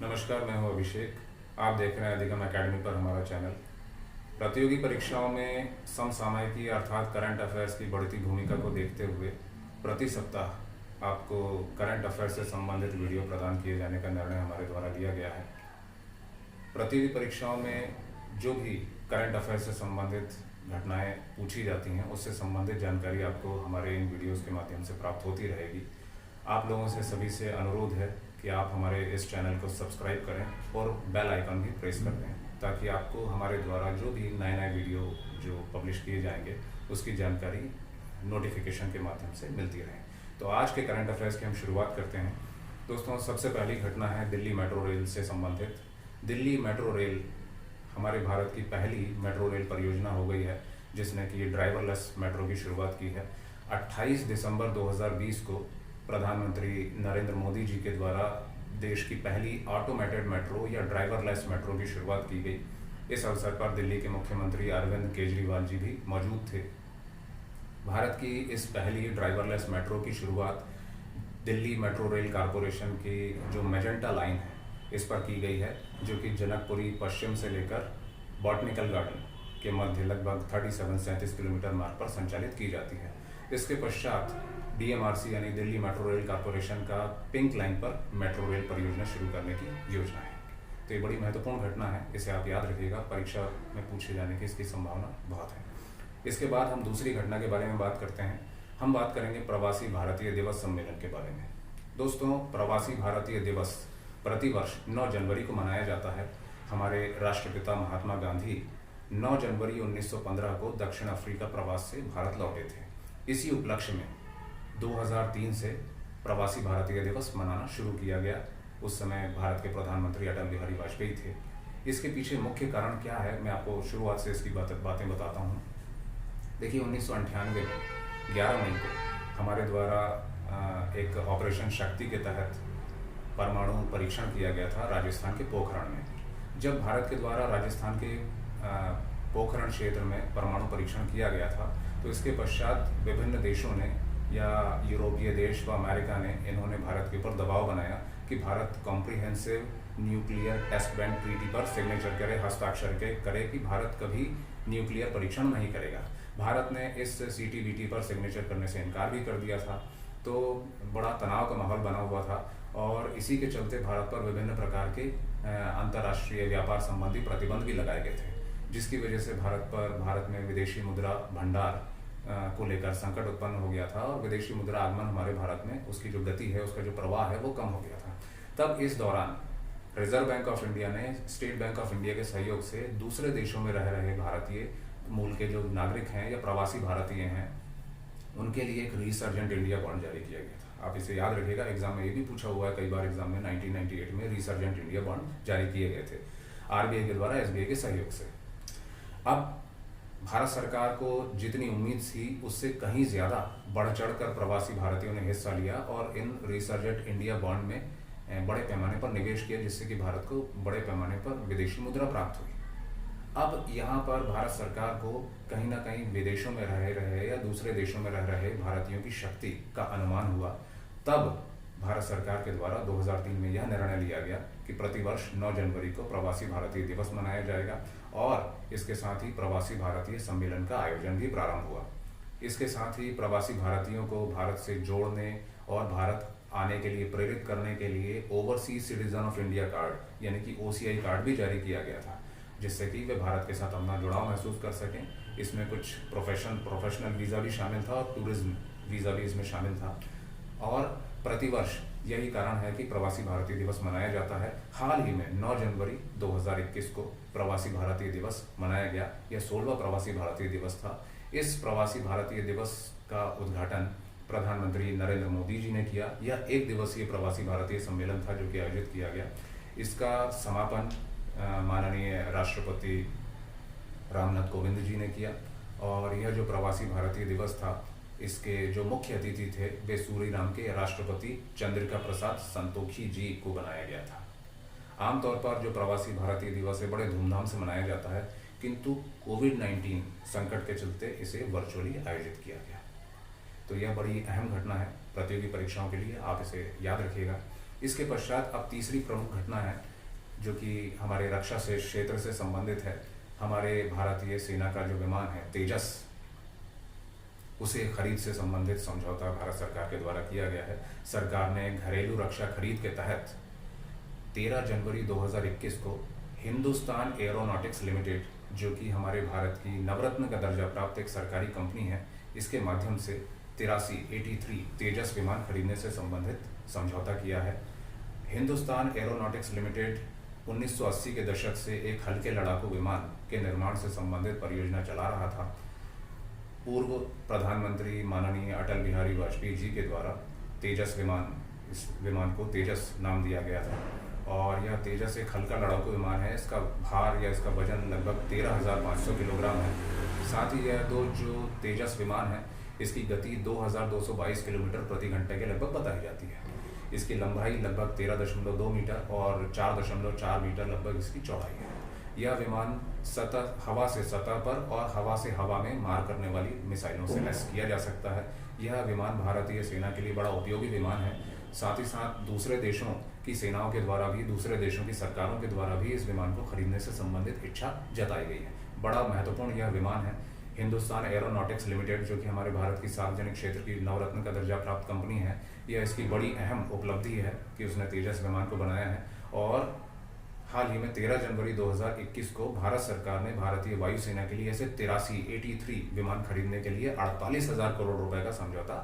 नमस्कार, मैं हूं अभिषेक। आप देख रहे हैं अधिगम एकेडमी पर हमारा चैनल। प्रतियोगी परीक्षाओं में समसामयिकी अर्थात करंट अफेयर्स की बढ़ती भूमिका को देखते हुए प्रति सप्ताह आपको करंट अफेयर्स से संबंधित वीडियो प्रदान किए जाने का निर्णय हमारे द्वारा लिया गया है। प्रतियोगी परीक्षाओं में जो भी करंट अफेयर्स से संबंधित घटनाएं पूछी जाती हैं उससे संबंधित जानकारी आपको हमारे इन वीडियोस के माध्यम से प्राप्त होती रहेगी। आप लोगों से सभी से अनुरोध है कि आप हमारे इस चैनल को सब्सक्राइब करें और बेल आइकन भी प्रेस कर दें ताकि आपको हमारे द्वारा जो भी नए नए वीडियो जो पब्लिश किए जाएंगे उसकी जानकारी नोटिफिकेशन के माध्यम से मिलती रहे। तो आज के करंट अफेयर्स की हम शुरुआत करते हैं। दोस्तों, सबसे पहली घटना है दिल्ली मेट्रो रेल से संबंधित। दिल्ली मेट्रो रेल हमारे भारत की पहली मेट्रो रेल परियोजना हो गई है जिसने कि ड्राइवरलेस मेट्रो की शुरुआत की है। 28 दिसंबर 2020 को प्रधानमंत्री नरेंद्र मोदी जी के द्वारा देश की पहली ऑटोमेटेड मेट्रो या ड्राइवरलेस मेट्रो की शुरुआत की गई। इस अवसर पर दिल्ली के मुख्यमंत्री अरविंद केजरीवाल जी भी मौजूद थे। भारत की इस पहली ड्राइवरलेस मेट्रो की शुरुआत दिल्ली मेट्रो रेल कॉरपोरेशन की जो मेजेंटा लाइन है इस पर की गई है, जो कि जनकपुरी पश्चिम से लेकर बॉटनिकल गार्डन के मध्य लगभग 37-37 किलोमीटर मार्ग पर संचालित की जाती है। इसके पश्चात DMRC यानी दिल्ली मेट्रो रेल कॉरपोरेशन का पिंक लाइन पर मेट्रो रेल परियोजना शुरू करने की योजना है। तो ये बड़ी महत्वपूर्ण घटना है, इसे आप याद रखिएगा, परीक्षा में पूछे जाने की इसकी संभावना बहुत है। इसके बाद हम दूसरी घटना के बारे में बात करते हैं। हम बात करेंगे प्रवासी भारतीय दिवस सम्मेलन के बारे में। दोस्तों, प्रवासी भारतीय दिवस प्रतिवर्ष 9 जनवरी को मनाया जाता है। हमारे राष्ट्रपिता महात्मा गांधी 9 जनवरी 1915 को दक्षिण अफ्रीका प्रवास से भारत लौटे थे। इसी उपलक्ष्य में 2003 से प्रवासी भारतीय दिवस मनाना शुरू किया गया। उस समय भारत के प्रधानमंत्री अटल बिहारी वाजपेयी थे। इसके पीछे मुख्य कारण क्या है, मैं आपको शुरुआत से इसकी बातें बताता हूँ। देखिए, 1998 में 11 मई को हमारे द्वारा एक ऑपरेशन शक्ति के तहत परमाणु परीक्षण किया गया था राजस्थान के पोखरण में। जब भारत के द्वारा राजस्थान के पोखरण क्षेत्र में परमाणु परीक्षण किया गया था तो इसके पश्चात विभिन्न देशों ने या यूरोपीय देश व अमेरिका ने इन्होंने भारत के ऊपर दबाव बनाया कि Bharat comprehensive nuclear test ban treaty पर सिग्नेचर करे, हस्ताक्षर करे कि भारत कभी न्यूक्लियर परीक्षण नहीं करेगा। भारत ने इस CTBT पर सिग्नेचर करने से इनकार भी कर दिया था। तो बड़ा तनाव का माहौल बना हुआ था और इसी के चलते भारत पर विभिन्न प्रकार के अंतर्राष्ट्रीय व्यापार संबंधी प्रतिबंध भी लगाए गए थे, जिसकी वजह से भारत में विदेशी मुद्रा भंडार को लेकर संकट उत्पन्न हो गया था और विदेशी मुद्रा आगमन हमारे भारत में उसकी जो गति है, उसका जो प्रवाह है वो कम हो गया था। तब इस दौरान रिजर्व बैंक ऑफ इंडिया ने स्टेट बैंक ऑफ इंडिया के सहयोग से दूसरे देशों में रह रहे भारतीय मूल के जो नागरिक हैं या प्रवासी भारतीय हैं उनके लिए एक रिसर्जेंट इंडिया बॉन्ड जारी किया गया था। आप इसे याद रखिएगा, एग्जाम में ये भी पूछा हुआ है कई बार एग्जाम में। 1998 में रिसर्जेंट इंडिया बॉन्ड जारी किए गए थे RBI के द्वारा, SBI के सहयोग से। अब भारत सरकार को जितनी उम्मीद थी उससे कहीं ज़्यादा बढ़ चढ़कर प्रवासी भारतीयों ने हिस्सा लिया और इन रिसर्जेंट इंडिया बॉन्ड में बड़े पैमाने पर निवेश किया, जिससे कि भारत को बड़े पैमाने पर विदेशी मुद्रा प्राप्त हुई। अब यहाँ पर भारत सरकार को कहीं ना कहीं विदेशों में रह रहे या दूसरे देशों में रह रहे भारतीयों की शक्ति का अनुमान हुआ। तब भारत सरकार के द्वारा 2003 में यह निर्णय लिया गया कि प्रतिवर्ष 9 जनवरी को प्रवासी भारतीय दिवस मनाया जाएगा और इसके साथ ही प्रवासी भारतीय सम्मेलन का आयोजन भी प्रारंभ हुआ। इसके साथ ही प्रवासी भारतीयों को भारत से जोड़ने और भारत आने के लिए प्रेरित करने के लिए overseas citizen of India card यानी कि OCI कार्ड भी जारी किया गया था, जिससे कि वे भारत के साथ अपना जुड़ाव महसूस कर सकें। इसमें कुछ प्रोफेशनल वीज़ा भी शामिल था और टूरिज्म वीज़ा भी इसमें शामिल था। और प्रतिवर्ष यही कारण है कि प्रवासी भारतीय दिवस मनाया जाता है। हाल ही में 9 जनवरी 2021 को प्रवासी भारतीय दिवस मनाया गया। यह 16वां प्रवासी भारतीय दिवस था। इस प्रवासी भारतीय दिवस का उद्घाटन प्रधानमंत्री नरेंद्र मोदी जी ने किया। यह 1 दिवसीय प्रवासी भारतीय सम्मेलन था जो कि आयोजित किया गया। इसका समापन माननीय राष्ट्रपति रामनाथ कोविंद जी ने किया और यह जो प्रवासी भारतीय दिवस था इसके जो मुख्य अतिथि थे वे सूरीनाम के राष्ट्रपति चंद्रिका प्रसाद संतोखी जी को बनाया गया था। आमतौर पर जो प्रवासी भारतीय दिवस है बड़े धूमधाम से मनाया जाता है, किंतु कोविड-19 संकट के चलते इसे वर्चुअली आयोजित किया गया। तो यह बड़ी अहम घटना है प्रतियोगी परीक्षाओं के लिए, आप इसे याद रखिएगा। इसके पश्चात अब तीसरी प्रमुख घटना है जो कि हमारे रक्षा से क्षेत्र से संबंधित है। हमारे भारतीय सेना का जो विमान है तेजस, उसे खरीद से संबंधित समझौता भारत सरकार के द्वारा किया गया है। सरकार ने घरेलू रक्षा खरीद के तहत 13 जनवरी 2021 को हिंदुस्तान एरोनॉटिक्स लिमिटेड, जो कि हमारे भारत की नवरत्न का दर्जा प्राप्त एक सरकारी कंपनी है, इसके माध्यम से 83 तेजस विमान खरीदने से संबंधित समझौता किया है। हिंदुस्तान एरोनॉटिक्स लिमिटेड 1980 के दशक से एक हल्के लड़ाकू विमान के निर्माण से संबंधित परियोजना चला रहा था। पूर्व प्रधानमंत्री माननीय अटल बिहारी वाजपेयी जी के द्वारा तेजस विमान, इस विमान को तेजस नाम दिया गया था और यह तेजस एक हल्का लड़ाकू विमान है। इसका भार या इसका वजन लगभग 13,500 किलोग्राम है। साथ ही यह जो तेजस विमान है, इसकी गति 2,222 किलोमीटर प्रति घंटे के लगभग बताई जाती है। इसकी लंबाई लगभग 13.2 मीटर और 4.4 मीटर लगभग इसकी चौड़ाई है। यह विमान हवा से सतह पर और हवा से हवा में मार करने वाली मिसाइलों से लैस किया जा सकता है। यह विमान भारतीय सेना के लिए बड़ा उपयोगी विमान है। साथ ही साथ दूसरे देशों की सेनाओं के द्वारा भी, दूसरे देशों की सरकारों के द्वारा भी इस विमान को खरीदने से संबंधित इच्छा जताई गई है। बड़ा महत्वपूर्ण यह विमान है। हिंदुस्तान एरोनॉटिक्स लिमिटेड, जो कि हमारे भारत की सार्वजनिक क्षेत्र की नवरत्न का दर्जा प्राप्त कंपनी है, यह इसकी बड़ी अहम उपलब्धि है कि उसने तेजस विमान को बनाया है। और हाल ही में 13 जनवरी 2021 को भारत सरकार ने भारतीय वायुसेना के लिए ऐसे 83 विमान खरीदने के लिए 48,000 करोड़ रुपए का समझौता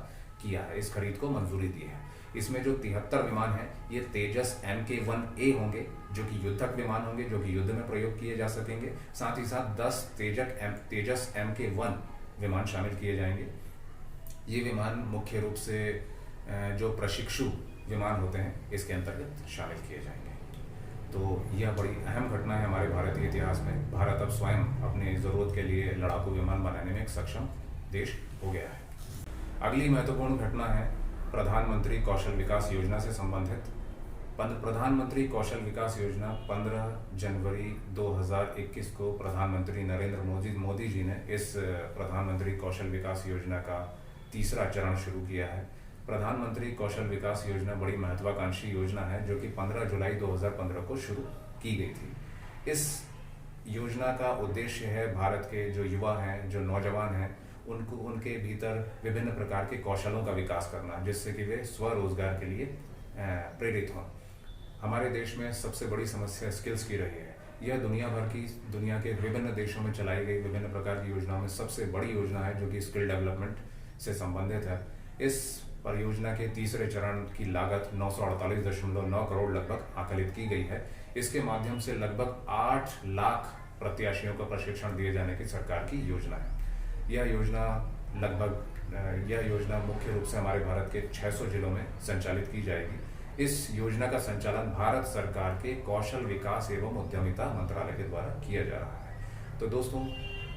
किया है। इस खरीद को मंजूरी दी है। इसमें जो 73 विमान है, ये तेजस Mk1A होंगे, जो कि युद्धक विमान होंगे, जो कि युद्ध में प्रयोग किए जा सकेंगे। साथ ही साथ 10 तेजस Mk1 विमान शामिल किए जाएंगे। ये विमान मुख्य रूप से जो प्रशिक्षु विमान होते हैं, इसके अंतर्गत शामिल किए जाएंगे। तो यह बड़ी अहम घटना है हमारे भारतीय इतिहास में। भारत अब स्वयं अपने ज़रूरत के लिए लड़ाकू विमान बनाने में एक सक्षम देश हो गया है। अगली महत्वपूर्ण घटना है प्रधानमंत्री कौशल विकास योजना से संबंधित। प्रधानमंत्री कौशल विकास योजना 15 जनवरी 2021 को प्रधानमंत्री नरेंद्र मोदी जी ने इस प्रधानमंत्री कौशल विकास योजना का तीसरा चरण शुरू किया है। प्रधानमंत्री कौशल विकास योजना बड़ी महत्वाकांक्षी योजना है, जो कि 15 जुलाई 2015 को शुरू की गई थी। इस योजना का उद्देश्य है भारत के जो युवा हैं, जो नौजवान हैं, उनके भीतर विभिन्न प्रकार के कौशलों का विकास करना, जिससे कि वे स्वरोजगार के लिए प्रेरित हों। हमारे देश में सबसे बड़ी समस्या स्किल्स की रही है। यह दुनिया के विभिन्न देशों में चलाई गई विभिन्न प्रकार की योजनाओं में सबसे बड़ी योजना है, जो कि स्किल डेवलपमेंट से संबंधित है। इस परियोजना के तीसरे चरण की लागत 948.9 करोड़ लगभग आकलित की गई है। इसके माध्यम से लगभग 8 लाख प्रत्याशियों को प्रशिक्षण दिए जाने की सरकार की योजना है। यह योजना मुख्य रूप से हमारे भारत के 600 जिलों में संचालित की जाएगी। इस योजना का संचालन भारत सरकार के कौशल विकास एवं उद्यमिता मंत्रालय के द्वारा किया जा रहा है। तो दोस्तों,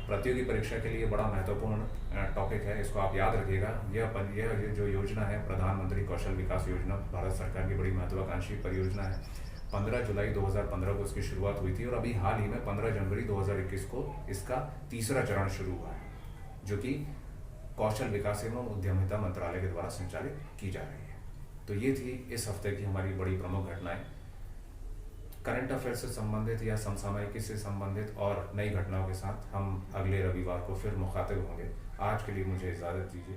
प्रतियोगी परीक्षा के लिए बड़ा महत्वपूर्ण टॉपिक है, इसको आप याद रखिएगा। यह जो योजना है प्रधानमंत्री कौशल विकास योजना, भारत सरकार की बड़ी महत्वाकांक्षी परियोजना है। 15 जुलाई 2015 को इसकी शुरुआत हुई थी और अभी हाल ही में 15 जनवरी 2021 को इसका तीसरा चरण शुरू हुआ है, जो कि कौशल विकास एवं उद्यमिता मंत्रालय के द्वारा संचालित की जा रही है। तो ये थी इस हफ्ते की हमारी बड़ी प्रमुख घटनाएं। करंट अफेयर से संबंधित या समसामयिकी से संबंधित और नई घटनाओं के साथ हम अगले रविवार को फिर मुखातिब होंगे। आज के लिए मुझे इजाज़त दीजिए।